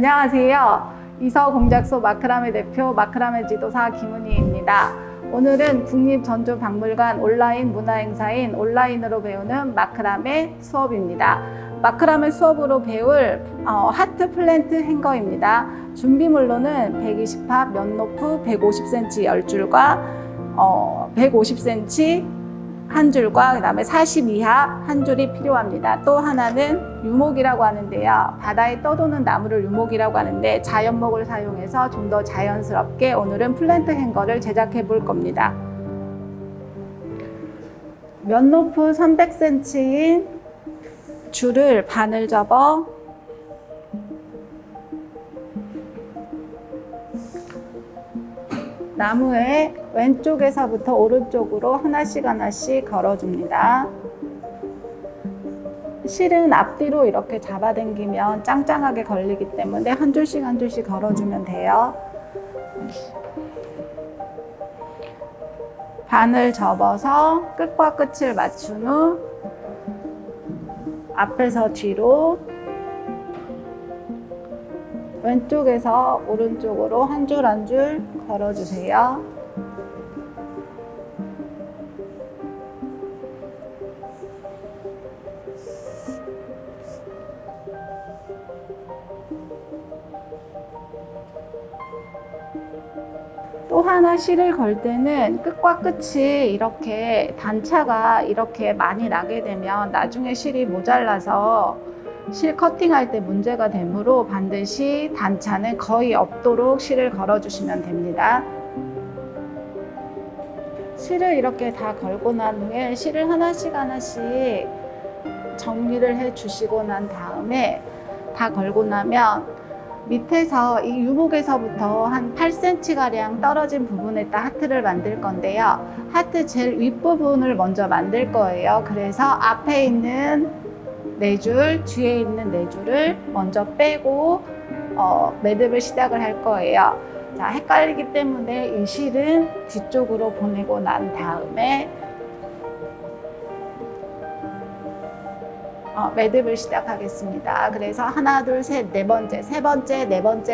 안녕하세요. 이서공작소 마크라메 대표 마크라메 지도사 김은희입니다. 오늘은 국립전주박물관 온라인 문화행사인 온라인으로 배우는 마크라메 수업입니다. 마크라메 수업으로 배울 하트 플랜트 행거입니다. 준비물로는 120합 면노프 150cm 10줄과 150cm 한 줄과 그다음에 42합 한 줄이 필요합니다. 또 하나는 유목이라고 하는데요. 바다에 떠도는 나무를 유목이라고 하는데 자연목을 사용해서 좀 더 자연스럽게 오늘은 플랜트 행거를 제작해 볼 겁니다. 면노프 300cm인 줄을 반을 접어 나무에 왼쪽에서부터 오른쪽으로 하나씩 걸어줍니다. 실은 앞뒤로 이렇게 잡아당기면 짱짱하게 걸리기 때문에 한 줄씩 걸어주면 돼요. 반을 접어서 끝과 끝을 맞춘 후 앞에서 뒤로 왼쪽에서 오른쪽으로 한 줄 한 줄 걸어주세요. 또 하나 실을 걸 때는 끝과 끝이 이렇게 단차가 이렇게 많이 나게 되면 나중에 실이 모자라서 실 커팅할 때 문제가 되므로 반드시 단차는 거의 없도록 실을 걸어주시면 됩니다. 실을 이렇게 다 걸고 난 후에 실을 하나씩 정리를 해 주시고 난 다음에 다 걸고 나면 밑에서 이 유목에서부터 한 8cm가량 떨어진 부분에다 하트를 만들 건데요. 하트 제일 윗부분을 먼저 만들 거예요. 그래서 앞에 있는 4줄, 뒤에 있는 4줄을 먼저 빼고 매듭을 시작을 할 거예요. 자, 헷갈리기 때문에 이 실은 뒤쪽으로 보내고 난 다음에 매듭을 시작하겠습니다. 그래서 하나, 둘, 셋, 네 번째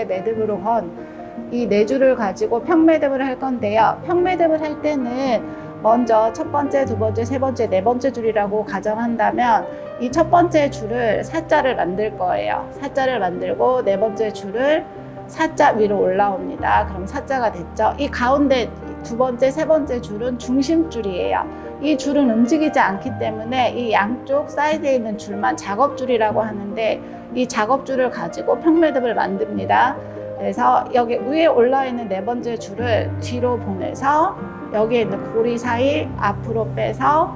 매듭으로 건 이 4줄을 가지고 평매듭을 할 건데요. 평매듭을 할 때는 먼저 첫 번째, 두 번째, 세 번째, 네 번째 줄이라고 가정한다면 이 첫 번째 줄을 사자를 만들 거예요. 사자를 만들고 네 번째 줄을 사자 위로 올라옵니다. 그럼 사자가 됐죠. 이 가운데 두 번째, 세 번째 줄은 중심줄이에요. 이 줄은 움직이지 않기 때문에 이 양쪽 사이드에 있는 줄만 작업줄이라고 하는데 이 작업줄을 가지고 평매듭을 만듭니다. 그래서 여기 위에 올라 있는 네 번째 줄을 뒤로 보내서 여기에 있는 고리 사이 앞으로 빼서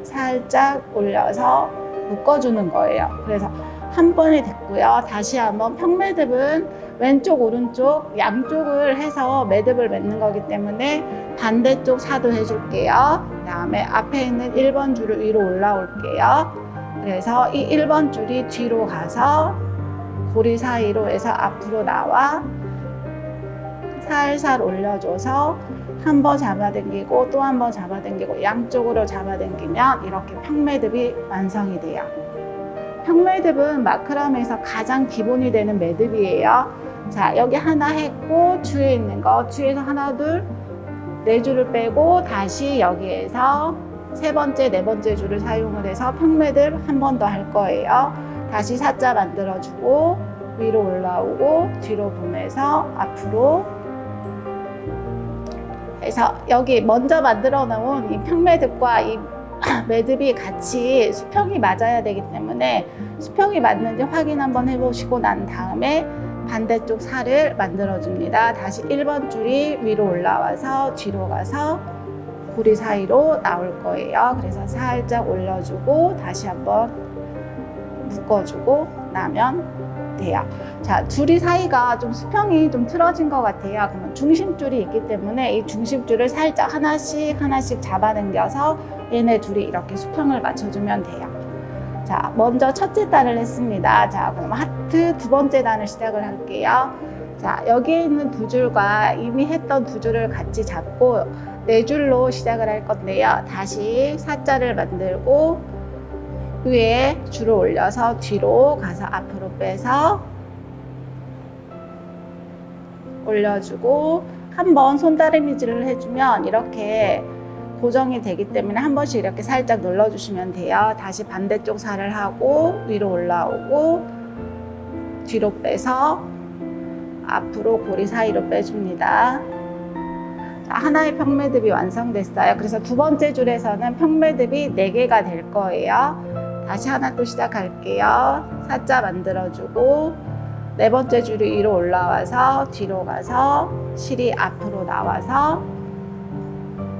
살짝 올려서 묶어주는 거예요. 그래서 한 번이 됐고요. 다시 한번 평매듭은 왼쪽 오른쪽 양쪽을 해서 매듭을 맺는 거기 때문에 반대쪽 사도 해줄게요. 그 다음에 앞에 있는 1번 줄을 위로 올라올게요. 그래서 이 1번 줄이 뒤로 가서 고리 사이로 해서 앞으로 나와 살살 올려줘서 한 번 잡아당기고 또 한 번 잡아당기고 양쪽으로 잡아당기면 이렇게 평매듭이 완성이 돼요. 평매듭은 마크라메에서 가장 기본이 되는 매듭이에요. 자, 여기 하나 했고 뒤에 있는 거 뒤에서 하나, 둘, 4줄을 빼고 다시 여기에서 세 번째, 네 번째 줄을 사용을 해서 평매듭 한 번 더 할 거예요. 다시 사자 만들어주고 위로 올라오고 뒤로 보내서 앞으로 해서 여기 먼저 만들어 놓은 이 평매듭과 이 매듭이 같이 수평이 맞아야 되기 때문에 수평이 맞는지 확인 한번 해보시고 난 다음에 반대쪽 살을 만들어 줍니다. 다시 1번 줄이 위로 올라와서 뒤로 가서 고리 사이로 나올 거예요. 그래서 살짝 올려주고 다시 한번 묶어주고 나면 돼요. 자, 줄이 사이가 좀 수평이 좀 틀어진 것 같아요. 그러면 중심줄이 있기 때문에 이 중심줄을 살짝 하나씩 잡아당겨서 얘네 둘이 이렇게 수평을 맞춰주면 돼요. 자, 먼저 첫째 단을 했습니다. 자, 그럼 하트 두 번째 단을 시작을 할게요. 자, 여기에 있는 두 줄과 이미 했던 두 줄을 같이 잡고 4줄로 시작을 할 건데요. 다시 사자를 만들고 위에 줄을 올려서 뒤로 가서 앞으로 빼서 올려주고, 한번 손다리미질을 해주면 이렇게 고정이 되기 때문에 한 번씩 이렇게 살짝 눌러주시면 돼요. 다시 반대쪽 살을 하고 위로 올라오고 뒤로 빼서 앞으로 고리 사이로 빼줍니다. 자, 하나의 평매듭이 완성됐어요. 그래서 두 번째 줄에서는 평매듭이 4개가 될 거예요. 다시 하나 또 시작할게요. 사자 만들어주고 네 번째 줄이 위로 올라와서 뒤로 가서 실이 앞으로 나와서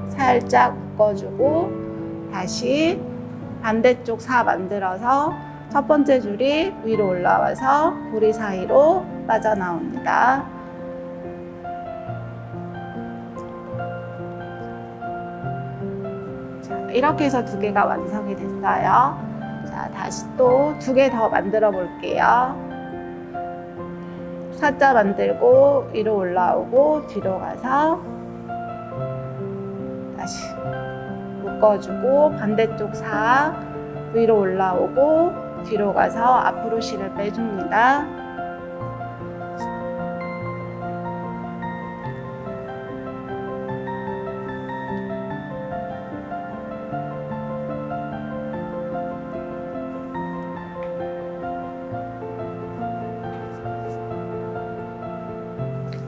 살짝 묶어주고 다시 반대쪽 사 만들어서 첫 번째 줄이 위로 올라와서 고리 사이로 빠져나옵니다. 자, 이렇게 해서 2개가 완성이 됐어요. 자, 다시 또 2개 더 만들어 볼게요. 사자 만들고 위로 올라오고 뒤로 가서 다시 묶어주고 반대쪽 사 위로 올라오고 뒤로 가서 앞으로 실을 빼줍니다.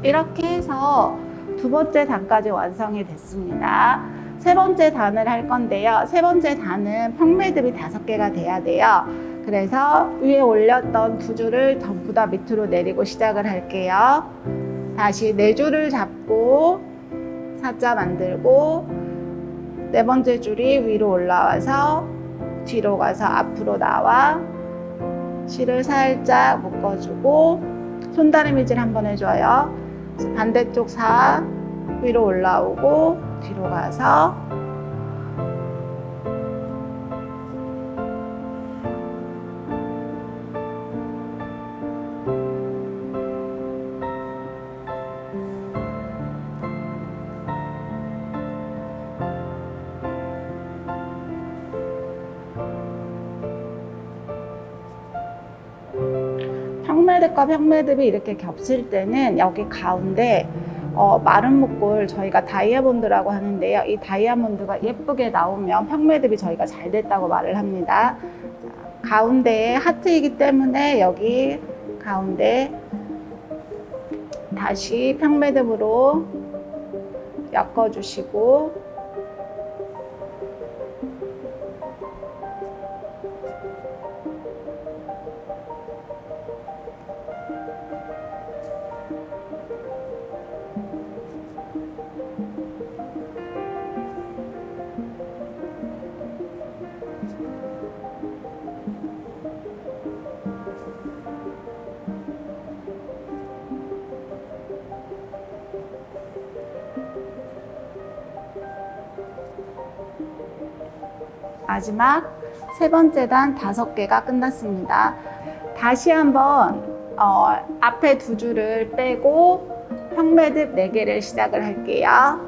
이렇게 해서 두 번째 단까지 완성이 됐습니다. 세 번째 단을 할 건데요. 세 번째 단은 평매듭이 5개가 돼야 돼요. 그래서 위에 올렸던 2줄을 전부 다 밑으로 내리고 시작을 할게요. 다시 4줄을 잡고 사자 만들고 네 번째 줄이 위로 올라와서 뒤로 가서 앞으로 나와 실을 살짝 묶어주고 손다리미질 한번 해줘요. 반대쪽 사 위로 올라오고 뒤로 가서 평매듭과 평매듭이 이렇게 겹칠 때는 여기 가운데 마른 목골 저희가 다이아몬드라고 하는데요. 이 다이아몬드가 예쁘게 나오면 평매듭이 저희가 잘 됐다고 말을 합니다. 자, 가운데에 하트이기 때문에 여기 가운데 다시 평매듭으로 엮어주시고 마지막 세 번째 단 5개가 끝났습니다. 다시 한번 앞에 2줄을 빼고 평매듭 4개를 시작을 할게요.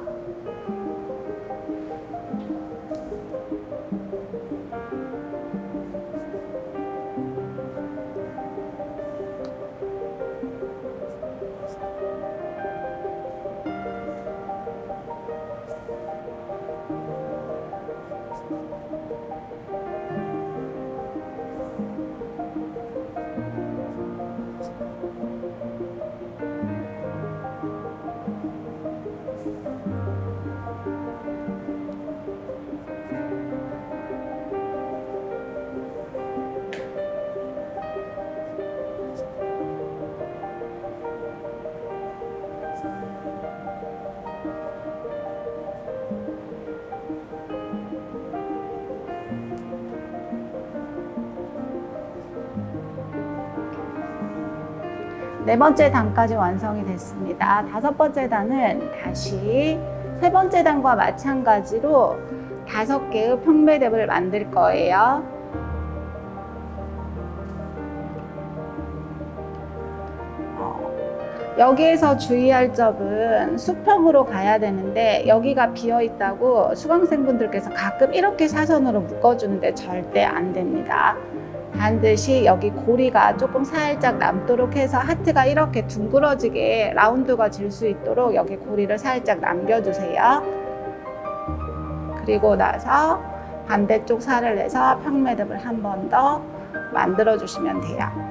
네 번째 단까지 완성이 됐습니다. 5번째 단은 다시 세 번째 단과 마찬가지로 5개의 평매듭을 만들 거예요. 여기에서 주의할 점은 수평으로 가야 되는데 여기가 비어 있다고 수강생분들께서 가끔 이렇게 사선으로 묶어주는데 절대 안 됩니다. 반드시 여기 고리가 조금 살짝 남도록 해서 하트가 이렇게 둥그러지게 라운드가 질 수 있도록 여기 고리를 살짝 남겨주세요. 그리고 나서 반대쪽 살을 내서 평매듭을 한 번 더 만들어 주시면 돼요.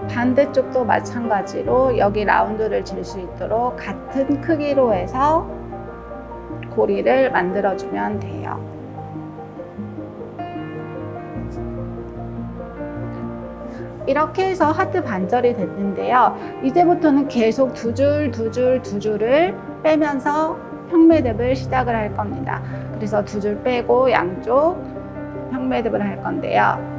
반대쪽도 마찬가지로 여기 라운드를 질 수 있도록 같은 크기로 해서 고리를 만들어주면 돼요. 이렇게 해서 하트 반절이 됐는데요. 이제부터는 계속 두 줄을 빼면서 평매듭을 시작을 할 겁니다. 그래서 두 줄 빼고 양쪽 평매듭을 할 건데요.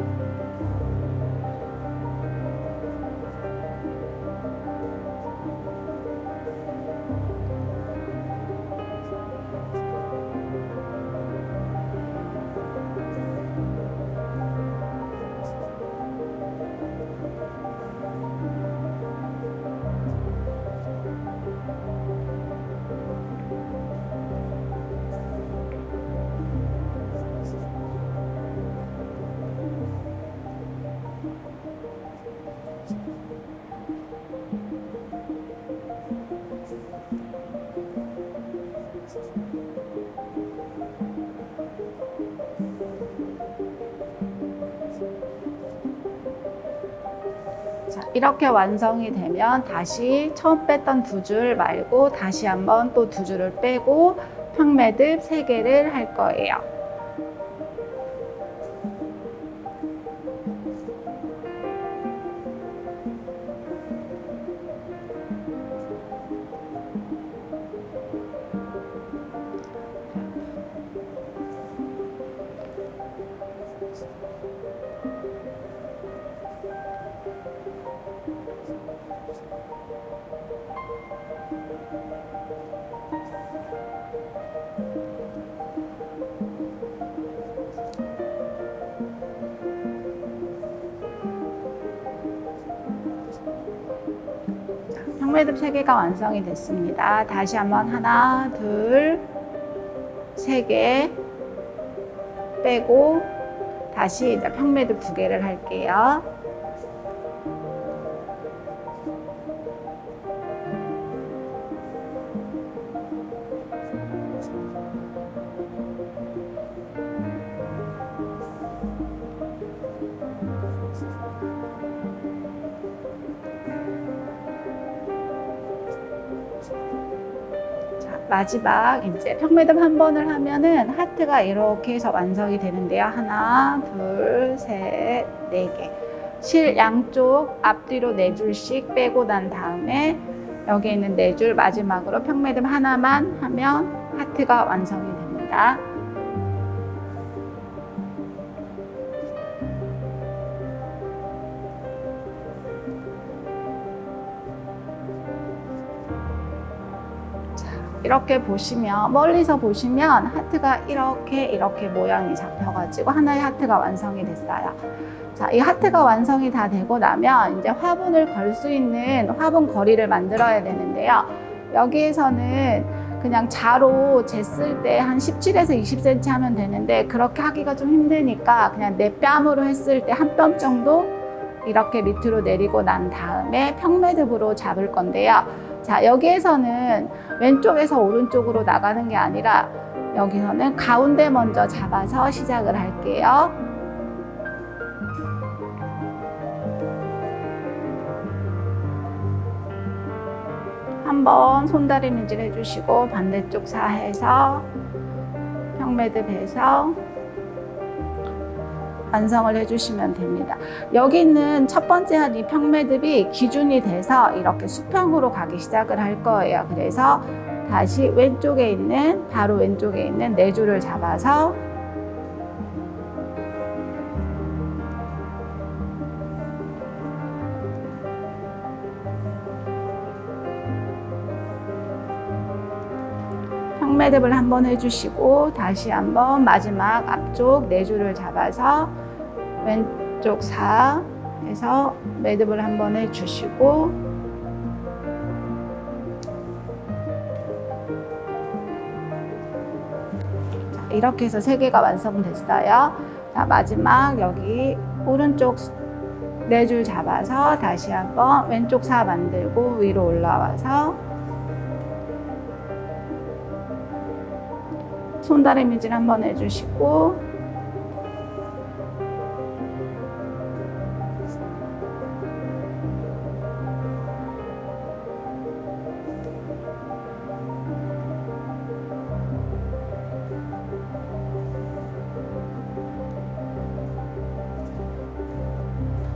자, 이렇게 완성이 되면 다시 처음 뺐던 두 줄 말고 다시 한번 또 두 줄을 빼고 평매듭 3개를 할 거예요. 평매듭 3개가 완성이 됐습니다. 다시 한번 하나, 둘, 3개 빼고 다시 이제 평매듭 2개를 할게요. 마지막 이제 평매듭 한 번을 하면은 하트가 이렇게 해서 완성이 되는데요. 하나, 둘, 셋, 4개. 실 양쪽 앞뒤로 4줄씩 빼고 난 다음에 여기 있는 4줄 마지막으로 평매듭 하나만 하면 하트가 완성이 됩니다. 이렇게 보시면 멀리서 보시면 하트가 이렇게 모양이 잡혀가지고 하나의 하트가 완성이 됐어요. 자, 이 하트가 완성이 다 되고 나면 이제 화분을 걸 수 있는 화분 거리를 만들어야 되는데요. 여기에서는 그냥 자로 쟀을 때 한 17에서 20cm 하면 되는데 그렇게 하기가 좀 힘드니까 그냥 내 뺨으로 했을 때 한 뼘 정도 이렇게 밑으로 내리고 난 다음에 평매듭으로 잡을 건데요. 자, 여기에서는 왼쪽에서 오른쪽으로 나가는 게 아니라 여기서는 가운데 먼저 잡아서 시작을 할게요. 한 한번 손다리 민질 해주시고 반대쪽 사해서 평매듭해서 완성을 해주시면 됩니다. 여기는 첫 번째 한 이 평매듭이 기준이 돼서 이렇게 수평으로 가기 시작을 할 거예요. 그래서 다시 왼쪽에 있는, 바로 왼쪽에 있는 네 줄을 잡아서 평매듭을 한번 해주시고 다시 한번 마지막 앞쪽 네 줄을 잡아서 왼쪽 4 해서 매듭을 한번 해주시고 자, 이렇게 해서 3개가 완성됐어요. 자, 마지막 여기 오른쪽 네 줄 잡아서 다시 한번 왼쪽 4 만들고 위로 올라와서 손다리 미질 한번 해주시고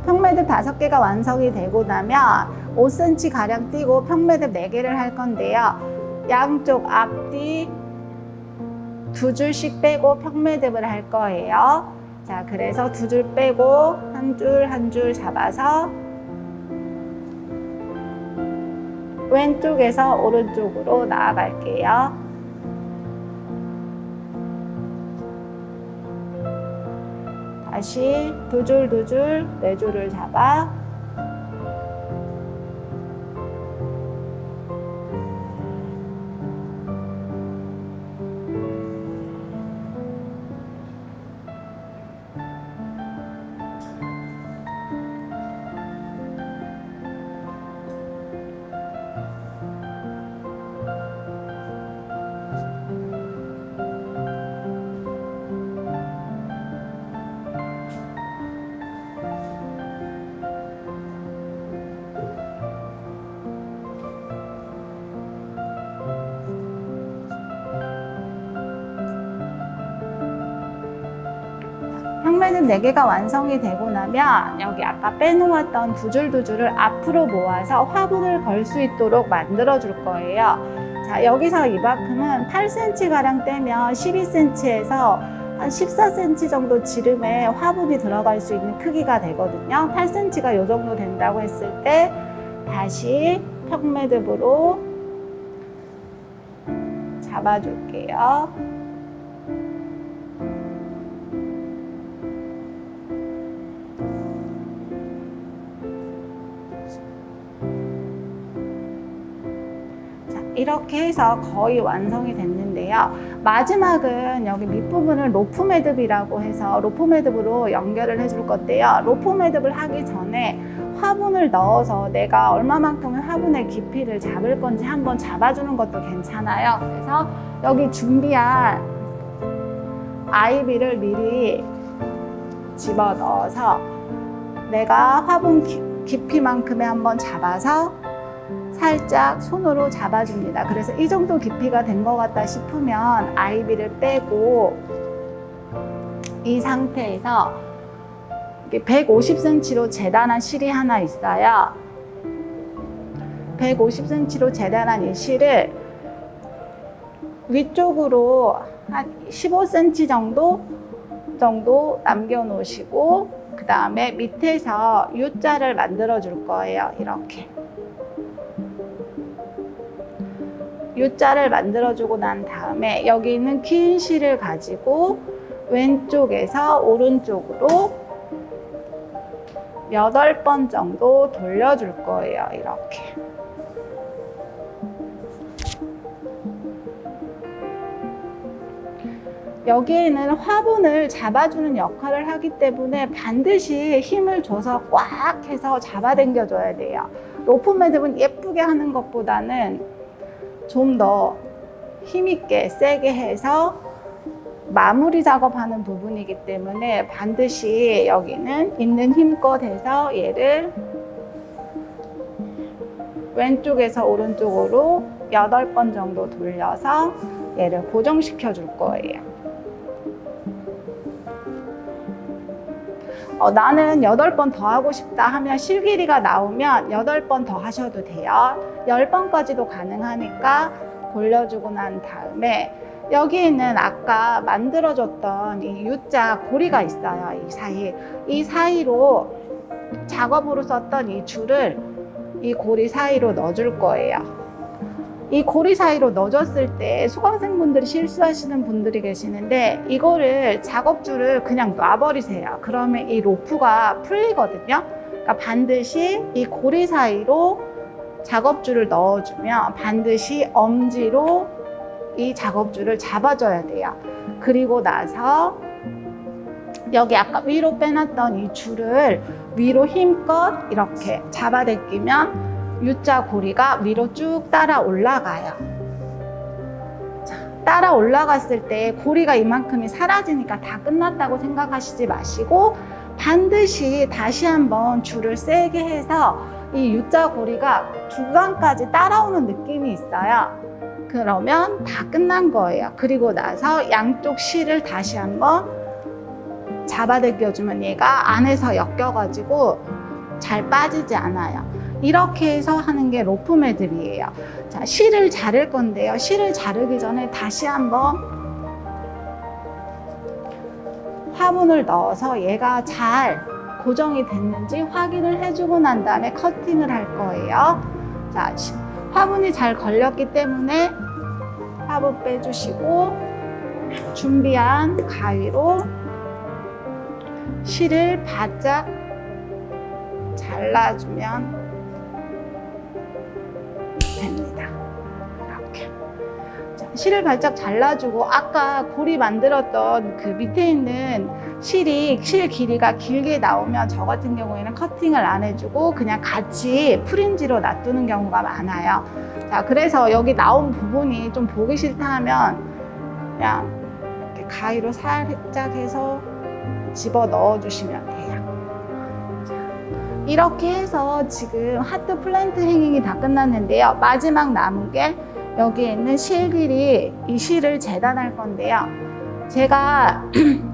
평매듭 5개가 완성이 되고 나면 5cm 가량 띄고 평매듭 4개를 할 건데요. 양쪽 앞뒤 2줄씩 빼고 평매듭을 할 거예요. 자, 그래서 2줄 빼고 한 줄 한 줄 잡아서 왼쪽에서 오른쪽으로 나아갈게요. 다시 2줄 2줄 4줄을 잡아 평매듭 4개가 완성이 되고 나면 여기 아까 빼놓았던 2줄 2줄을 앞으로 모아서 화분을 걸 수 있도록 만들어 줄 거예요. 자, 여기서 이만큼은 8cm 가량 떼면 12cm에서 한 14cm 정도 지름에 화분이 들어갈 수 있는 크기가 되거든요. 8cm가 이 정도 된다고 했을 때 다시 평매듭으로 잡아줄게요. 이렇게 해서 거의 완성이 됐는데요. 마지막은 여기 밑부분을 로프 매듭이라고 해서 로프 매듭으로 연결을 해줄 건데요. 로프 매듭을 하기 전에 화분을 넣어서 내가 얼마만큼의 화분의 깊이를 잡을 건지 한번 잡아주는 것도 괜찮아요. 그래서 여기 준비한 아이비를 미리 집어 넣어서 내가 화분 깊이만큼의 한번 잡아서 살짝 손으로 잡아줍니다. 그래서 이 정도 깊이가 된 것 같다 싶으면 아이비를 빼고 이 상태에서 150cm로 재단한 실이 하나 있어요. 150cm로 재단한 이 실을 위쪽으로 한 15cm 정도 남겨 놓으시고 그 다음에 밑에서 U자를 만들어 줄 거예요. 이렇게 U자를 만들어주고 난 다음에 여기 있는 긴 실을 가지고 왼쪽에서 오른쪽으로 8번 정도 돌려줄 거예요. 이렇게. 여기에는 화분을 잡아주는 역할을 하기 때문에 반드시 힘을 줘서 꽉 해서 잡아당겨줘야 돼요. 로프 매듭은 예쁘게 하는 것보다는 좀 더 힘있게 세게 해서 마무리 작업하는 부분이기 때문에 반드시 여기는 있는 힘껏 해서 얘를 왼쪽에서 오른쪽으로 8번 정도 돌려서 얘를 고정시켜 줄 거예요. 나는 8번 더 하고 싶다 하면 실 길이가 나오면 8번 더 하셔도 돼요. 10번까지도 가능하니까 골려주고 난 다음에 여기에는 아까 만들어줬던 이 U자 고리가 있어요. 이 사이로 작업으로 썼던 이 줄을 이 고리 사이로 넣어줄 거예요. 이 고리 사이로 넣어줬을 때 수강생분들이 실수하시는 분들이 계시는데 이거를 작업줄을 그냥 놔버리세요. 그러면 이 로프가 풀리거든요. 그러니까 반드시 이 고리 사이로 작업줄을 넣어주면 반드시 엄지로 이 작업줄을 잡아줘야 돼요. 그리고 나서 여기 아까 위로 빼놨던 이 줄을 위로 힘껏 이렇게 잡아당기면 U자 고리가 위로 쭉 따라 올라가요. 자, 따라 올라갔을 때 고리가 이만큼이 사라지니까 다 끝났다고 생각하시지 마시고 반드시 다시 한번 줄을 세게 해서 이 U자 고리가 중간까지 따라오는 느낌이 있어요. 그러면 다 끝난 거예요. 그리고 나서 양쪽 실을 다시 한번 잡아당겨주면 얘가 안에서 엮여가지고 잘 빠지지 않아요. 이렇게 해서 하는 게 로프 매듭이에요. 자, 실을 자를 건데요. 실을 자르기 전에 다시 한번 화분을 넣어서 얘가 잘 고정이 됐는지 확인을 해주고 난 다음에 커팅을 할 거예요. 자, 화분이 잘 걸렸기 때문에 화분 빼주시고 준비한 가위로 실을 바짝 잘라주면 됩니다. 이렇게. 자, 실을 바짝 잘라주고 아까 고리 만들었던 그 밑에 있는 실 길이가 길게 나오면 저 같은 경우에는 커팅을 안 해주고 그냥 같이 프린지로 놔두는 경우가 많아요. 자, 그래서 여기 나온 부분이 좀 보기 싫다 하면 그냥 이렇게 가위로 살짝 해서 집어 넣어 주시면 돼요. 이렇게 해서 지금 하트 플랜트 행잉이 다 끝났는데요. 마지막 남은 게 여기에 있는 실 길이, 이 실을 재단할 건데요. 제가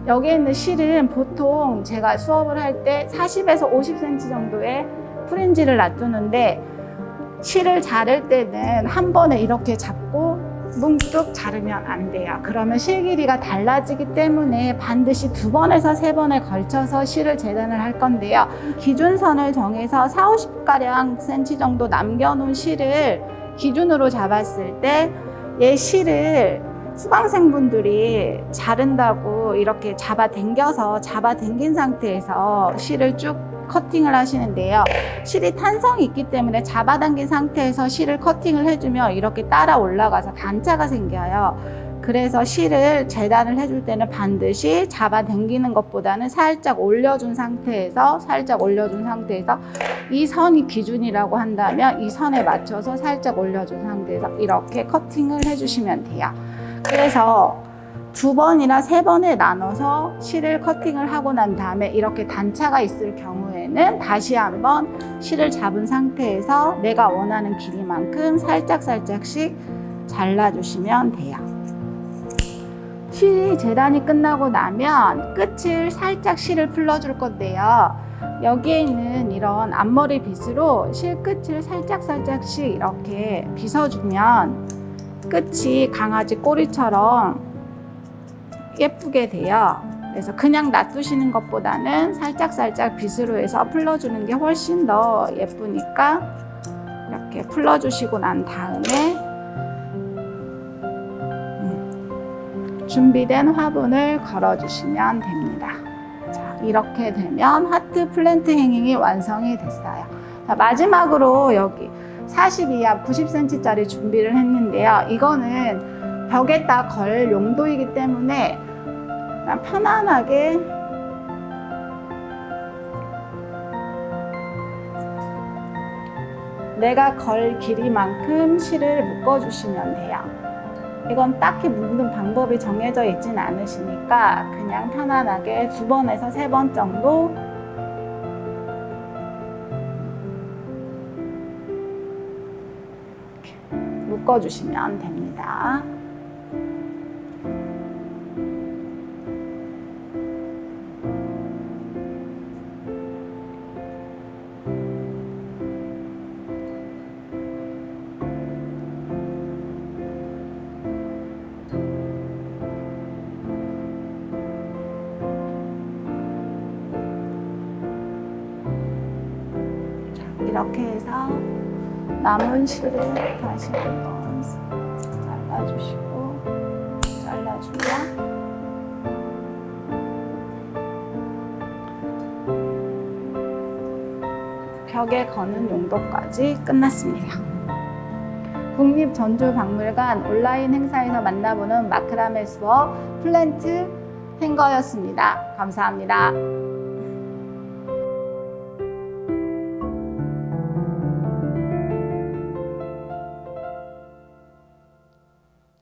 여기에 있는 실은 보통 제가 수업을 할 때 40에서 50cm 정도의 프린지를 놔두는데 실을 자를 때는 한 번에 이렇게 잡고 뭉뚝 자르면 안 돼요. 그러면 실 길이가 달라지기 때문에 반드시 2번에서 3번에 걸쳐서 실을 재단을 할 건데요. 기준선을 정해서 40~50가량 cm 정도 남겨놓은 실을 기준으로 잡았을 때 얘 실을 수강생분들이 자른다고 이렇게 잡아당긴 상태에서 실을 쭉 커팅을 하시는데요. 실이 탄성이 있기 때문에 잡아당긴 상태에서 실을 커팅을 해주면 이렇게 따라 올라가서 단차가 생겨요. 그래서 실을 재단을 해줄 때는 반드시 잡아당기는 것보다는 살짝 올려준 상태에서 이 선이 기준이라고 한다면 이 선에 맞춰서 살짝 올려준 상태에서 이렇게 커팅을 해주시면 돼요. 그래서 2번이나 3번에 나눠서 실을 커팅을 하고 난 다음에 이렇게 단차가 있을 경우에는 다시 한번 실을 잡은 상태에서 내가 원하는 길이만큼 살짝씩 잘라주시면 돼요. 실이 재단이 끝나고 나면 끝을 살짝 실을 풀러줄 건데요. 여기에 있는 이런 앞머리 빗으로 실 끝을 살짝씩 이렇게 빗어주면 끝이 강아지 꼬리처럼 예쁘게 돼요. 그래서 그냥 놔두시는 것보다는 살짝 빗으로 해서 풀러주는 게 훨씬 더 예쁘니까 이렇게 풀러주시고 난 다음에 준비된 화분을 걸어주시면 됩니다. 자, 이렇게 되면 하트 플랜트 행잉이 완성이 됐어요. 자, 마지막으로 여기 42합 90cm짜리 준비를 했는데요. 이거는 벽에다 걸 용도이기 때문에 그냥 편안하게 내가 걸 길이만큼 실을 묶어주시면 돼요. 이건 딱히 묶는 방법이 정해져 있진 않으시니까 그냥 편안하게 2번에서 3번 정도 묶어주시면 됩니다. 이렇게 해서 남은 실을 다시 한번 잘라주시고, 잘라주면 벽에 거는 용도까지 끝났습니다. 국립전주박물관 온라인 행사에서 만나보는 마크라메 수업 플랜트 행거였습니다. 감사합니다.